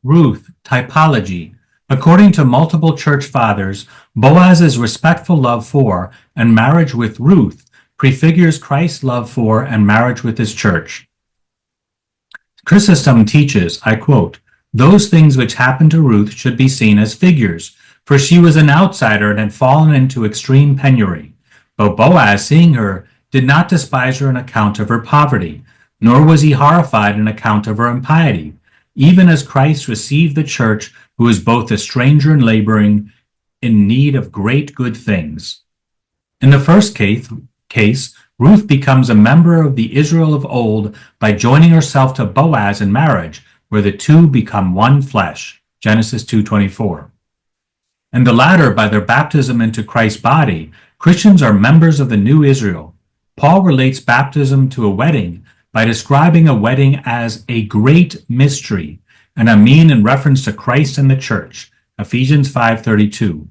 Ruth, typology. According to multiple church fathers, Boaz's respectful love for and marriage with Ruth prefigures Christ's love for and marriage with his church. Chrysostom teaches, I quote, "Those things which happened to Ruth should be seen as figures, for she was an outsider and had fallen into extreme penury. But Boaz, seeing her, did not despise her on account of her poverty, nor was he horrified on account of her impiety, even as Christ received the church, who is both a stranger and laboring in need of great good things." In the first case, Ruth becomes a member of the Israel of old by joining herself to Boaz in marriage, where the two become one flesh, Genesis 2:24. And the latter by their baptism into Christ's body. Christians are members of the new Israel. Paul relates baptism to a wedding by describing a wedding as a great mystery, and a mean in reference to Christ and the church, Ephesians 5:32.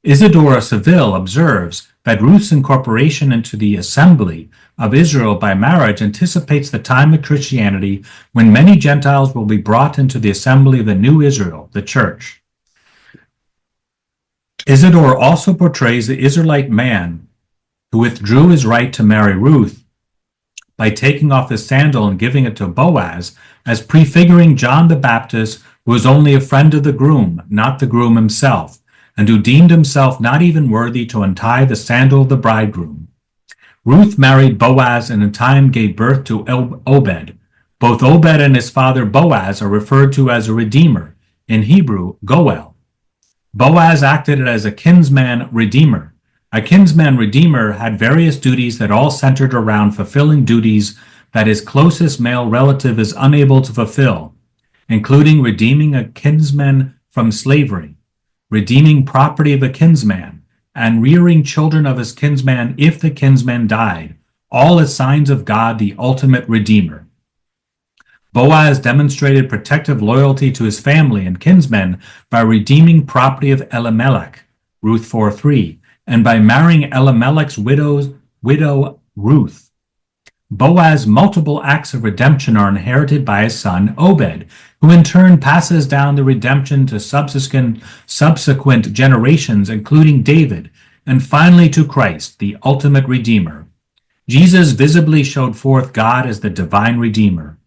Isidore of Seville observes that Ruth's incorporation into the assembly of Israel by marriage anticipates the time of Christianity when many Gentiles will be brought into the assembly of the new Israel, the church. Isidore also portrays the Israelite man who withdrew his right to marry Ruth by taking off his sandal and giving it to Boaz as prefiguring John the Baptist, who was only a friend of the groom, not the groom himself, and who deemed himself not even worthy to untie the sandal of the bridegroom. Ruth married Boaz and in time gave birth to Obed. Both Obed and his father Boaz are referred to as a redeemer, in Hebrew, Goel. Boaz acted as a kinsman redeemer. A kinsman redeemer had various duties that all centered around fulfilling duties that his closest male relative is unable to fulfill, including redeeming a kinsman from slavery, redeeming property of a kinsman, and rearing children of his kinsman if the kinsman died, all as signs of God, the ultimate redeemer. Boaz demonstrated protective loyalty to his family and kinsmen by redeeming property of Elimelech, Ruth 4:3, and by marrying Elimelech's widow Ruth. Boaz's multiple acts of redemption are inherited by his son Obed, who in turn passes down the redemption to subsequent generations, including David, and finally to Christ, the ultimate Redeemer. Jesus visibly showed forth God as the divine Redeemer.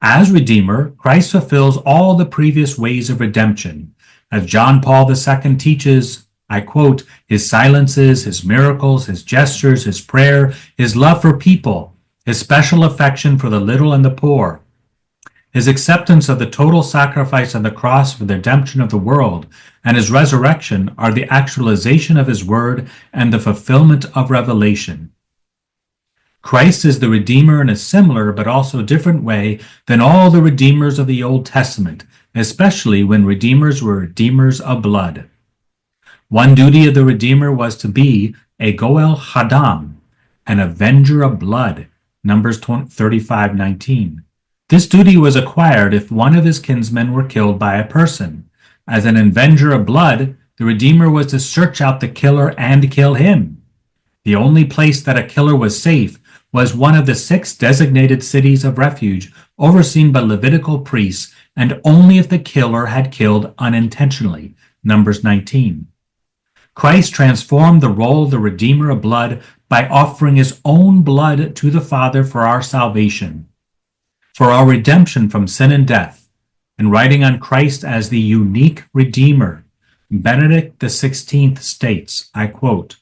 As Redeemer, Christ fulfills all the previous ways of redemption. As John Paul II teaches, I quote, "His silences, his miracles, his gestures, his prayer, his love for people, his special affection for the little and the poor, his acceptance of the total sacrifice on the cross for the redemption of the world, and his resurrection are the actualization of his word and the fulfillment of revelation." Christ is the Redeemer in a similar but also different way than all the Redeemers of the Old Testament, especially when Redeemers were Redeemers of blood. One duty of the Redeemer was to be a Goel Hadam, an avenger of blood, Numbers 35:19. This duty was acquired if one of his kinsmen were killed by a person. As an avenger of blood, the Redeemer was to search out the killer and kill him. The only place that a killer was safe was one of the 6 designated cities of refuge overseen by Levitical priests, and only if the killer had killed unintentionally, Numbers 19. Christ transformed the role of the Redeemer of blood by offering his own blood to the Father for our salvation, for our redemption from sin and death, and writing on Christ as the unique Redeemer. Benedict XVI states, I quote,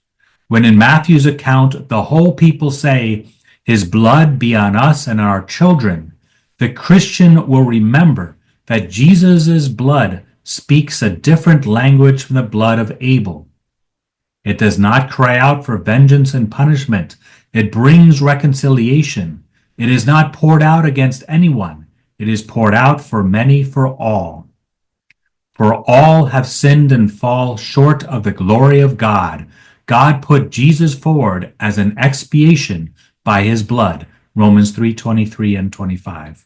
"When in Matthew's account the whole people say, 'His blood be on us and our children,' the Christian will remember that Jesus' blood speaks a different language from the blood of Abel. It does not cry out for vengeance and punishment. It brings reconciliation. It is not poured out against anyone. It is poured out for many, for all. For all have sinned and fall short of the glory of God. God put Jesus forward as an expiation by his blood, Romans 3:23 and 25.